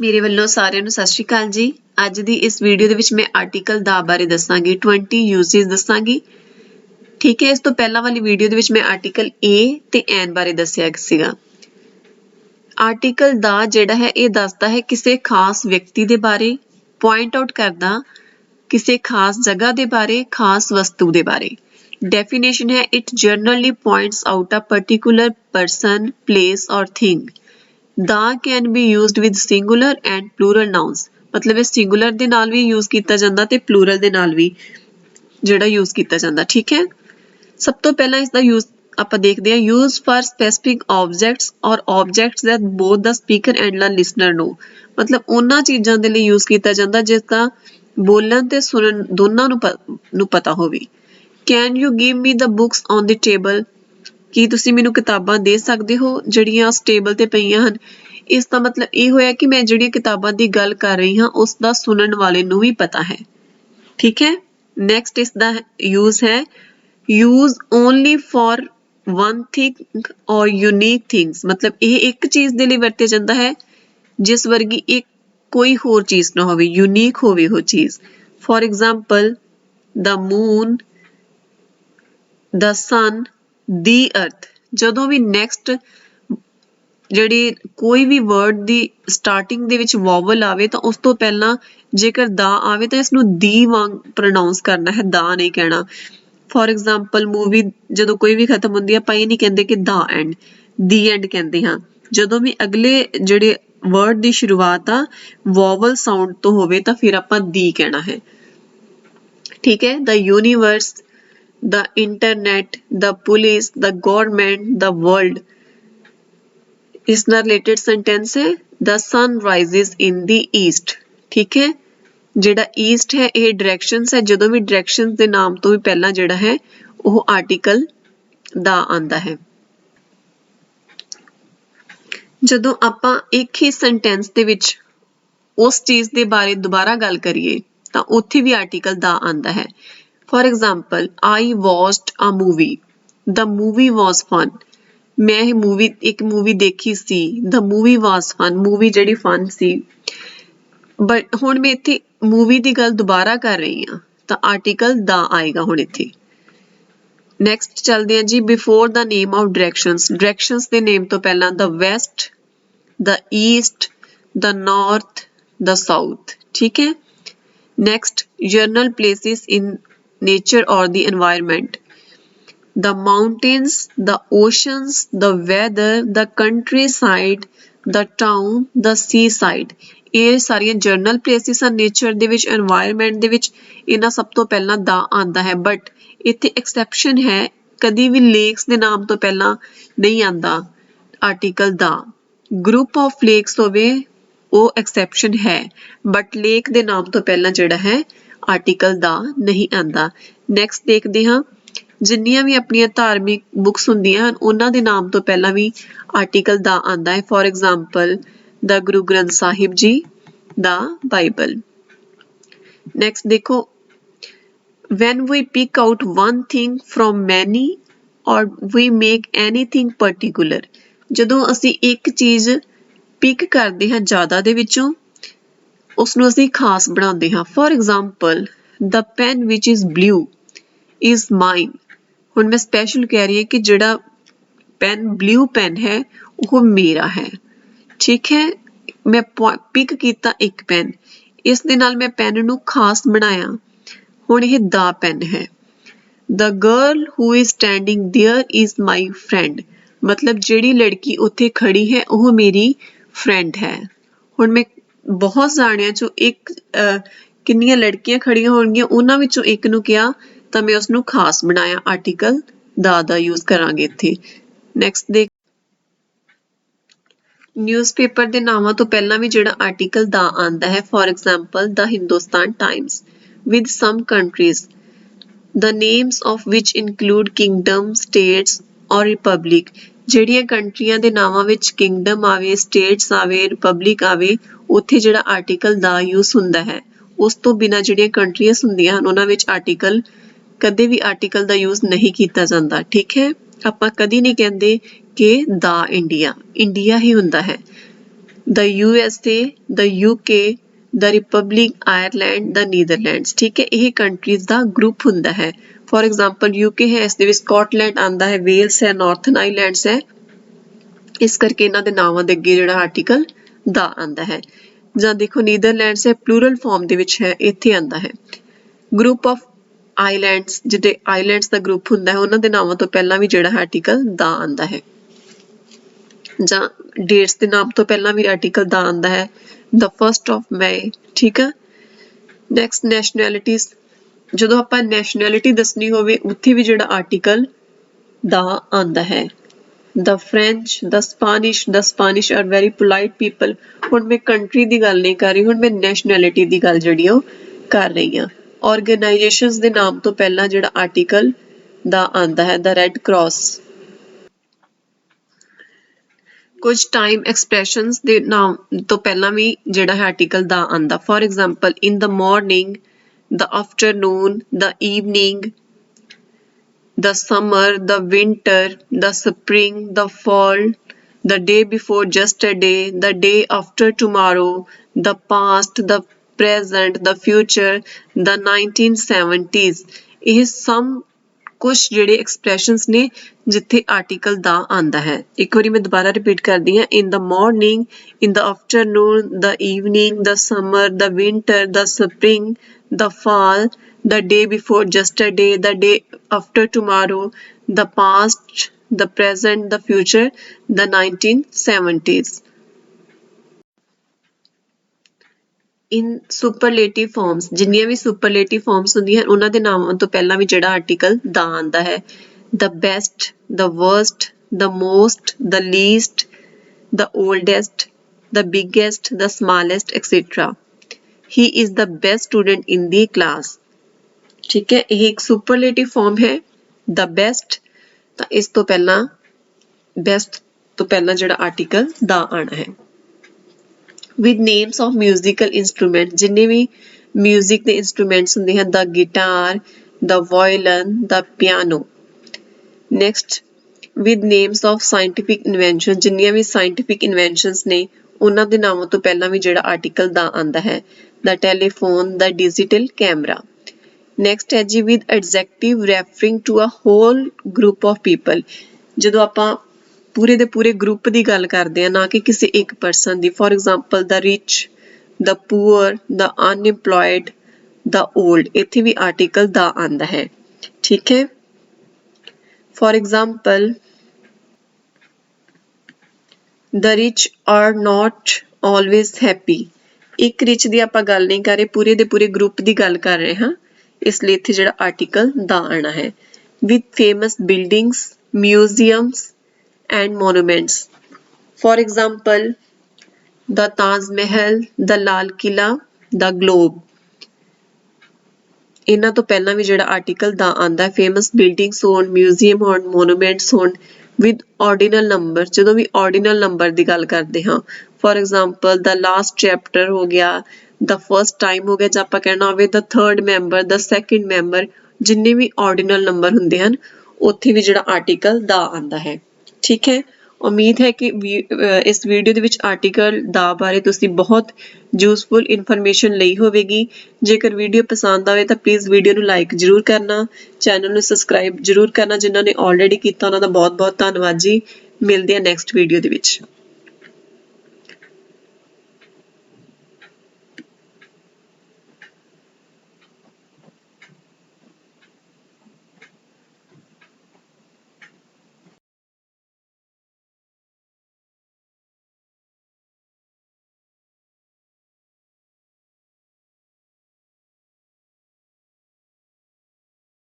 ਮੇਰੇ ਵੱਲੋਂ ਸਾਰਿਆਂ ਨੂੰ ਸਤਿ ਸ਼੍ਰੀ ਅਕਾਲ ਜੀ। ਅੱਜ ਦੀ ਇਸ ਵੀਡੀਓ ਦੇ ਵਿੱਚ ਮੈਂ ਆਰਟੀਕਲ ਦਾ ਬਾਰੇ ਦੱਸਾਂਗੀ 20 ਯੂਜ਼ਸ ਦੱਸਾਂਗੀ। ਠੀਕ ਹੈ, ਇਸ ਤੋਂ ਪਹਿਲਾਂ ਵਾਲੀ ਵੀਡੀਓ ਦੇ ਵਿੱਚ ਮੈਂ ਆਰਟੀਕਲ ਏ ਤੇ ਐਨ ਬਾਰੇ ਦੱਸਿਆ ਸੀਗਾ। ਆਰਟੀਕਲ ਦਾ ਜਿਹੜਾ ਹੈ ਇਹ ਦੱਸਦਾ ਹੈ ਕਿਸੇ ਖਾਸ ਵਿਅਕਤੀ ਦੇ ਬਾਰੇ, ਪੁਆਇੰਟ ਆਊਟ ਕਰਦਾ ਕਿਸੇ ਖਾਸ ਜਗ੍ਹਾ ਦੇ ਬਾਰੇ, ਖਾਸ ਵਸਤੂ ਦੇ ਬਾਰੇ। ਡੈਫੀਨੇਸ਼ਨ ਹੈ it generally points out a particular person, place or thing. The can be used with singular and plural nouns. ਮਤਲਬ ਇਹ ਸਿੰਗੂਲਰ ਦੇ ਨਾਲ ਵੀ ਯੂਜ਼ ਕੀਤਾ ਜਾਂਦਾ ਤੇ ਪਲੂਰਲ ਦੇ ਨਾਲ ਵੀ ਜਿਹੜਾ ਯੂਜ਼ ਕੀਤਾ ਜਾਂਦਾ। ਠੀਕ ਹੈ, ਸਭ ਤੋਂ ਪਹਿਲਾਂ ਇਸ ਦਾ ਯੂਜ਼ ਆਪਾਂ ਦੇਖਦੇ ਹਾਂ। ਯੂਜ਼ ਫਾਰ ਸਪੈਸਿਫਿਕ ਆਬਜੈਕਟਸ ਔਰ objects that both the speaker and the listener ਨੂੰ। ਮਤਲਬ ਉਹਨਾਂ ਚੀਜ਼ਾਂ ਦੇ ਲਈ ਯੂਜ਼ ਕੀਤਾ ਜਾਂਦਾ ਜਿਸ ਦਾ ਬੋਲਣ ਤੇ ਸੁਣਨ ਦੋਨਾਂ ਨੂੰ ਪਤਾ ਹੋਵੇ। Can you give me the books on the table. ਕੀ ਤੁਸੀਂ ਮੈਨੂੰ ਕਿਤਾਬਾਂ ਦੇ ਸਕਦੇ ਹੋ ਜਿਹੜੀਆਂ ਉਸ ਟੇਬਲ ਤੇ ਪਈਆਂ ਹਨ। ਇਸ ਦਾ ਮਤਲਬ ਇਹ ਹੋਇਆ ਕਿ ਮੈਂ ਜਿਹੜੀਆਂ ਕਿਤਾਬਾਂ ਦੀ ਗੱਲ ਕਰ ਰਹੀ ਹਾਂ ਉਸ ਦਾ ਸੁਣਨ ਵਾਲੇ ਨੂੰ ਵੀ ਪਤਾ ਹੈ। ਠੀਕ ਹੈ, ਨੈਕਸਟ ਇਸ ਦਾ ਯੂਜ਼ ਹੈ use only for one thing or unique things। ਮਤਲਬ ਇਹ ਇੱਕ ਚੀਜ਼ ਦੇ ਲਈ ਵਰਤਿਆ ਜਾਂਦਾ ਹੈ ਜਿਸ ਵਰਗੀ ਇੱਕ ਕੋਈ ਹੋਰ ਚੀਜ਼ ਨਾ ਹੋਵੇ, ਯੂਨੀਕ ਹੋਵੇ ਉਹ ਚੀਜ਼। For example the moon, the sun, the earth। ਜਦੋਂ ਵੀ ਨੈਕਸਟ ਜਿਹੜੀ ਕੋਈ ਵੀ ਵਰਡ ਦੀ ਸਟਾਰਟਿੰਗ ਦੇ ਵਿੱਚ ਵੋਵਲ ਆਵੇ ਤਾਂ ਉਸ ਤੋਂ ਪਹਿਲਾਂ ਜੇਕਰ ਦਾ ਆਵੇ ਤਾਂ ਇਸਨੂੰ ਦੀ ਵਾਂਗ ਪ੍ਰੋਨਾਉਂਸ ਕਰਨਾ ਹੈ, ਦਾ ਨਹੀਂ ਕਹਿਣਾ। ਫॉर एग्जांपल ਮੂਵੀ ਜਦੋਂ ਕੋਈ ਵੀ ਖਤਮ ਹੁੰਦੀ ਹੈ ਆਪਾਂ ਇਹ ਨਹੀਂ ਕਹਿੰਦੇ ਕਿ ਦਾ ਐਂਡ, ਦੀ ਐਂਡ ਕਹਿੰਦੇ ਹਾਂ। ਜਦੋਂ ਵੀ ਅਗਲੇ ਜਿਹੜੇ ਵਰਡ ਦੀ ਸ਼ੁਰੂਆਤ ਆ ਵੋਵਲ ਸਾਊਂਡ ਤੋਂ ਹੋਵੇ ਤਾਂ ਫਿਰ ਆਪਾਂ ਦੀ ਕਹਿਣਾ ਹੈ। ਠੀਕ ਹੈ, the universe, the internet, the police, the government, the world। ਇਸ ਨਾਲ ਰਿਲੇਟਡ ਸੈਂਟੈਂਸ ਹੈ the sun rises in the east। ਠੀਕ ਹੈ, ਜਿਹੜਾ ਈਸਟ ਹੈ ਇਹ ਡਾਇਰੈਕਸ਼ਨਸ ਹੈ। ਜਦੋਂ ਵੀ ਡਾਇਰੈਕਸ਼ਨਸ ਦੇ ਨਾਮ ਤੋਂ ਵੀ ਪਹਿਲਾਂ ਜਿਹੜਾ ਹੈ ਉਹ ਆਰਟੀਕਲ ਦਾ ਆਂਦਾ ਹੈ। ਜਦੋਂ ਆਪਾਂ ਇੱਕ ਹੀ ਸੈਂਟੈਂਸ ਦੇ ਵਿੱਚ ਉਸ ਚੀਜ਼ ਦੇ ਬਾਰੇ ਦੁਬਾਰਾ ਗੱਲ ਕਰੀਏ ਤਾਂ ਉੱਥੇ ਵੀ ਆਰਟੀਕਲ ਦਾ ਆਂਦਾ ਹੈ। For example I watched a movie, the movie was fun। ਮੈਂ ਇਹ ਇੱਕ ਮੂਵੀ ਦੇਖੀ ਸੀ, the movie was fun। Movie ਜਿਹੜੀ ਫਨ ਸੀ। ਬਟ ਹੁਣ ਮੈਂ ਇੱਥੇ ਮੂਵੀ ਦੀ ਗੱਲ ਦੁਬਾਰਾ ਕਰ ਰਹੀ ਹਾਂ ਤਾਂ ਆਰਟੀਕਲ ਦਾ ਆਏਗਾ ਹੁਣ ਇੱਥੇ। ਨੈਕਸਟ ਚੱਲਦੇ ਹਾਂ ਜੀ before the name of directions. Directions ਦੇ ਨੇਮ ਤੋਂ ਪਹਿਲਾਂ ਦਾ ਵੈਸਟ, ਦਾ ਈਸਟ, ਦਾ ਨਾਰਥ, ਦਾ ਸਾਊਥ। ਠੀਕ ਹੈ, next general places in nature or the environment, the mountains, the oceans, the weather, the countryside, the town, the seaside। ਇਹ ਸਾਰੀਆਂ ਜਨਰਲ ਪਲੇਸਿਸ ਆ nature ਦੇ ਵਿੱਚ, এনवायरमेंट ਦੇ ਵਿੱਚ। ਇਹਨਾਂ ਸਭ ਤੋਂ ਪਹਿਲਾਂ ਦਾ ਆਂਦਾ ਹੈ ਬਟ ਇੱਥੇ ਐਕਸੈਪਸ਼ਨ ਹੈ, ਕਦੀ ਵੀ ਲੇਕਸ ਦੇ ਨਾਮ ਤੋਂ ਪਹਿਲਾਂ ਨਹੀਂ ਆਂਦਾ article the. Group of lakes ਹੋਵੇ ਉਹ ਐਕਸੈਪਸ਼ਨ ਹੈ ਬਟ ਲੇਕ ਦੇ ਨਾਮ ਤੋਂ ਪਹਿਲਾਂ ਜਿਹੜਾ ਹੈ ਆਰਟੀਕਲ ਦਾ ਨਹੀਂ ਆਂਦਾ। ਨੈਕਸਟ ਦੇਖਦੇ ਹਾਂ ਜਿੰਨੀਆਂ ਵੀ ਆਪਣੀਆਂ ਧਾਰਮਿਕ ਬੁੱਕਸ ਹੁੰਦੀਆਂ ਹਨ ਉਹਨਾਂ ਦੇ ਨਾਮ ਤੋਂ ਪਹਿਲਾਂ ਵੀ ਆਰਟੀਕਲ ਦਾ ਆਂਦਾ ਹੈ। For example the Guru Granth Sahib ji, the Bible. Next ਦੇਖੋ when we pick out one thing from many or we make anything particular। ਜਦੋਂ ਅਸੀਂ ਇੱਕ ਚੀਜ਼ ਪਿਕ ਕਰਦੇ ਹਾਂ ਜ਼ਿਆਦਾ ਦੇ ਵਿੱਚੋਂ ਉਸਨੂੰ ਅਸੀਂ ਖਾਸ ਬਣਾਉਂਦੇ ਹਾਂ। For example the pen which is blue is mine। ਹੁਣ ਮੈਂ ਸਪੈਸ਼ਲ ਕਹਿ ਰਹੀ ਹਾਂ ਕਿ ਜਿਹੜਾ ਪੈਨ ਬਲੂ ਪੈਨ ਹੈ ਉਹ ਮੇਰਾ ਹੈ। ਠੀਕ ਹੈ, ਮੈਂ ਪਿਕ ਕੀਤਾ ਇੱਕ ਪੈਨ, ਇਸ ਦੇ ਨਾਲ ਮੈਂ ਪੈਨ ਨੂੰ ਖਾਸ ਬਣਾਇਆ। ਹੁਣ ਇਹ ਦਾ ਪੈਨ ਹੈ। the girl who is standing there is my friend। ਮਤਲਬ ਜਿਹੜੀ ਲੜਕੀ ਉੱਥੇ ਖੜੀ ਹੈ ਉਹ ਮੇਰੀ ਫਰੈਂਡ ਹੈ। ਹੁਣ ਮੈਂ ਬਹੁਤ ਜਾਣਿਆਂ ਚੋਂ ਇੱਕ ਕਿੰਨੀਆਂ ਲੜਕੀਆਂ ਖੜੀਆਂ ਹੋਣਗੀਆਂ ਉਹਨਾਂ ਵਿੱਚੋਂ ਇੱਕ ਨੂੰ ਕਿਹਾ ਤਾਂ ਮੈਂ ਉਸਨੂੰ ਖਾਸ ਬਣਾਇਆ, ਆਰਟੀਕਲ ਦਾ ਯੂਜ਼ ਕਰਾਂਗੇ ਇੱਥੇ। ਨੈਕਸਟ ਦੇਖ ਨਿਊਜ਼ਪੇਪਰ ਦੇ ਨਾਵਾਂ ਤੋਂ ਪਹਿਲਾਂ ਵੀ ਜਿਹੜਾ ਆਰਟੀਕਲ ਦਾ ਆਂਦਾ ਹੈ। For example the Hindustan Times with some countries, the names of which include kingdom, states or republic। ਜਿਹੜੀਆਂ ਕੰਟਰੀਆਂ ਦੇ ਨਾਵਾਂ ਵਿੱਚ ਕਿੰਗਡਮ ਆਵੇ, ਸਟੇਟਸ ਆਵੇ, ਰਿਪਬਲਿਕ ਆਵੇ ਉੱਥੇ ਜਿਹੜਾ ਆਰਟੀਕਲ ਦਾ ਯੂਜ਼ ਹੁੰਦਾ ਹੈ। ਉਸ ਤੋਂ ਬਿਨਾਂ ਜਿਹੜੀਆਂ ਕੰਟਰੀਜ਼ ਹੁੰਦੀਆਂ ਹਨ ਉਹਨਾਂ ਵਿੱਚ ਆਰਟੀਕਲ ਕਦੇ ਵੀ ਆਰਟੀਕਲ ਦਾ ਯੂਜ਼ ਨਹੀਂ ਕੀਤਾ ਜਾਂਦਾ। ਠੀਕ ਹੈ, ਆਪਾਂ ਕਦੀ ਨਹੀਂ ਕਹਿੰਦੇ ਕਿ ਦਾ ਇੰਡੀਆ, ਇੰਡੀਆ ਹੀ ਹੁੰਦਾ ਹੈ। The USA, the UK, the Republic Ireland, the Netherlands. ठीक है, ਇਹ ਕੰਟਰੀਜ਼ ਦਾ ਗਰੁੱਪ ਹੁੰਦਾ ਹੈ। ਫॉर एग्जांपल UK ਹੈ, ਇਸ ਦੇ ਵਿੱਚ ਸਕਾਟਲੈਂਡ ਆਂਦਾ ਹੈ, ਵੇਲਸ ਹੈ, ਨਾਰਥਰਨ ਆਈਲੈਂਡਸ ਹੈ। ਇਸ ਕਰਕੇ ਇਹਨਾਂ ਦੇ ਨਾਵਾਂ ਦੇ ਅੱਗੇ ਜਿਹੜਾ ਆਰਟੀਕਲ ਦਾ ਆਂਦਾ ਹੈ। ਜਾਂ ਦੇਖੋ ਨੀਦਰਲੈਂਡਸ ਹੈ, ਪਲੂਰਲ ਫਾਰਮ ਦੇ ਵਿੱਚ ਹੈ, ਇੱਥੇ ਆਂਦਾ ਹੈ। ਗਰੁੱਪ ਆਫ ਆਈਲੈਂਡਸ, ਜਿਹੜੇ ਆਈਲੈਂਡਸ ਦਾ ਗਰੁੱਪ ਹੁੰਦਾ ਹੈ, ਉਹਨਾਂ ਦੇ ਨਾਵਾਂ ਤੋਂ ਪਹਿਲਾਂ ਵੀ ਜਿਹੜਾ ਆਰਟੀਕਲ ਦਾ ਆਂਦਾ ਹੈ। ਜਾਂ ਡੇਟਸ ਦੇ ਨਾਮ ਤੋਂ ਪਹਿਲਾਂ ਵੀ ਆਰਟੀਕਲ ਦਾ ਆਂਦਾ ਹੈ, ਦ 1st of May। ਠੀਕ ਆ। ਨੈਕਸਟ ਨੈਸ਼ਨੈਲਿਟੀਜ਼, ਜਦੋਂ ਆਪਾਂ ਨੈਸ਼ਨੈਲਿਟੀ ਦੱਸਣੀ ਹੋਵੇ ਉੱਥੇ ਵੀ ਜਿਹੜਾ ਆਰਟੀਕਲ ਦਾ ਆਂਦਾ ਹੈ। The French, the Spanish are very polite people. ਹੁਣ ਮੈਂ ਕੰਟਰੀ ਦੀ ਗੱਲ ਨਹੀਂ ਕਰ ਰਹੀ, ਹੁਣ ਮੈਂ ਨੈਸ਼ਨੈਲਿਟੀ ਦੀ ਗੱਲ ਜਿਹੜੀ ਉਹ ਕਰ ਰਹੀ ਹਾਂ। ਆਰਗੇਨਾਈਜੇਸ਼ਨਸ ਦੇ ਨਾਮ ਤੋਂ ਪਹਿਲਾਂ ਜਿਹੜਾ ਆਰਟੀਕਲ ਦਾ ਆਂਦਾ ਹੈ, ਦ ਰੈੱਡ ਕਰਾਸ। ਕੁਝ ਟਾਈਮ ਐਕਸਪ੍ਰੈਸ਼ਨਸ ਦੇ ਨਾਮ ਤੋਂ ਪਹਿਲਾਂ ਵੀ ਜਿਹੜਾ ਹੈ ਆਰਟੀਕਲ ਦਾ ਆਂਦਾ। For example in the morning, the afternoon, the evening, the summer, the winter, the spring, the fall, the day before yesterday, the day after tomorrow, the past, the present, the future, the 1970s। ਇਹ ਸਭ ਕੁਝ ਜਿਹੜੇ expressions ਨੇ ਜਿੱਥੇ article ਦਾ ਆਂਦਾ ਹੈ। ਇੱਕ ਵਾਰੀ ਮੈਂ ਦੁਬਾਰਾ ਰਿਪੀਟ ਕਰਦੀ ਹਾਂ। in the morning, in the afternoon, the evening, the summer, the winter, the spring, the fall, the day before yesterday, the day after tomorrow, the past, the present, the future, the 1970s। In superlative forms, ਜਿੰਨੀਆਂ ਵੀ ਸੁਪਰਲੇਟਿਵ farms ਹੁੰਦੀਆਂ ਹਨ ਉਹਨਾਂ ਦੇ ਨਾਮਾਂ ਤੋਂ ਪਹਿਲਾਂ ਵੀ ਜਿਹੜਾ article ਦਾ ਆਂਦਾ ਹੈ। The best, the worst, the most, the least, the oldest, the biggest, the smallest etcetera. He is the best student in the class. ਠੀਕ ਹੈ, ਇਹ ਇੱਕ ਸੁਪਰਲੇਟਿਵ ਫਾਰਮ ਹੈ। ਦ ਬੈਸਟ, ਤਾਂ ਇਸ ਤੋਂ ਪਹਿਲਾਂ ਬੈਸਟ ਤੋਂ ਪਹਿਲਾਂ ਜਿਹੜਾ ਆਰਟੀਕਲ ਦਾ ਆਣਾ ਹੈ। with names of musical instruments, ਜਿੰਨੇ ਵੀ ਮਿਊਜ਼ਿਕ ਦੇ ਇੰਸਟਰੂਮੈਂਟਸ ਹੁੰਦੇ ਹਨ, the guitar, the violin, the piano। next with names of scientific inventions, ਜਿੰਨੀਆਂ ਵੀ scientific inventions ਨੇ ਉਹਨਾਂ ਦੇ ਨਾਮਾਂ ਤੋਂ ਪਹਿਲਾਂ ਵੀ ਜਿਹੜਾ ਆਰਟੀਕਲ ਦਾ ਆਂਦਾ ਹੈ। the telephone, the digital camera। next ਹੈ ਜੀ with adjective referring to a whole group of people, ਜਦੋਂ ਆਪਾਂ ਪੂਰੇ ਦੇ ਪੂਰੇ ਗਰੁੱਪ ਦੀ ਗੱਲ ਕਰਦੇ ਆ, ਨਾ ਕਿ ਕਿਸੇ ਇੱਕ ਪਰਸਨ ਦੀ। For example the rich, the poor, the unemployed, the old, ਇੱਥੇ ਵੀ ਆਰਟੀਕਲ ਦਾ ਆਂਦਾ ਹੈ। ਠੀਕ ਹੈ। For example the rich are not always happy. ਇੱਕ ਰਿਚ ਦੀ ਆਪਾਂ ਗੱਲ ਨਹੀਂ ਕਰ ਰਹੇ, ਪੂਰੇ ਦੇ ਪੂਰੇ ਗਰੁੱਪ ਦੀ ਗੱਲ ਕਰ ਰਹੇ ਹਾਂ, ਇਸ ਲਈ ਇੱਥੇ ਜਿਹੜਾ ਆਰਟੀਕਲ ਦਾ ਆਣਾ ਹੈ। with famous buildings, museums and monuments। for example the Taj Mahal, the Lal Killa, the Globe। ਇਹਨਾਂ ਤੋਂ ਪਹਿਲਾਂ ਵੀ ਜਿਹੜਾ ਆਰਟੀਕਲ ਦਾ ਆਂਦਾ, ਫੇਮਸ ਬਿਲਡਿੰਗਸ ਹੋਣ, ਮਿਊਜ਼ੀਅਮ ਹੋਣ, ਮੋਨੂਮੈਂਟਸ ਹੋਣ। with ordinal number, ਜਦੋਂ ਵੀ ordinal number ਦੀ ਗੱਲ ਕਰਦੇ ਹਾਂ। for example the last chapter ਹੋ ਗਿਆ, the first time ਹੋ ਗਿਆ, ਜਾਂ ਆਪਾਂ ਕਹਿਣਾ ਹੋਵੇ the third member, the second member, ਜਿੰਨੇ ਵੀ ordinal number ਹੁੰਦੇ ਹਨ ਉੱਥੇ ਵੀ ਜਿਹੜਾ ਆਰਟੀਕਲ ਦਾ ਆਂਦਾ ਹੈ। ਠੀਕ ਹੈ। ਉਮੀਦ ਹੈ ਕਿ ਇਸ ਵੀਡੀਓ ਦੇ ਵਿੱਚ ਆਰਟੀਕਲ ਦਾ ਬਾਰੇ ਤੁਸੀਂ ਬਹੁਤ ਯੂਜ਼ਫੁਲ ਇਨਫੋਰਮੇਸ਼ਨ ਲਈ ਹੋਵੇਗੀ। ਜੇਕਰ ਵੀਡੀਓ ਪਸੰਦ ਆਵੇ ਤਾਂ ਪਲੀਜ਼ ਵੀਡੀਓ ਨੂੰ ਲਾਈਕ ਜ਼ਰੂਰ ਕਰਨਾ, ਚੈਨਲ ਨੂੰ ਸਬਸਕ੍ਰਾਈਬ ਜ਼ਰੂਰ ਕਰਨਾ। ਜਿਨ੍ਹਾਂ ਨੇ ਆਲਰੇਡੀ ਕੀਤਾ ਉਹਨਾਂ ਦਾ ਬਹੁਤ ਬਹੁਤ ਧੰਨਵਾਦ ਜੀ। ਮਿਲਦੇ ਆ ਨੈਕਸਟ ਵੀਡੀਓ ਦੇ ਵਿੱਚ।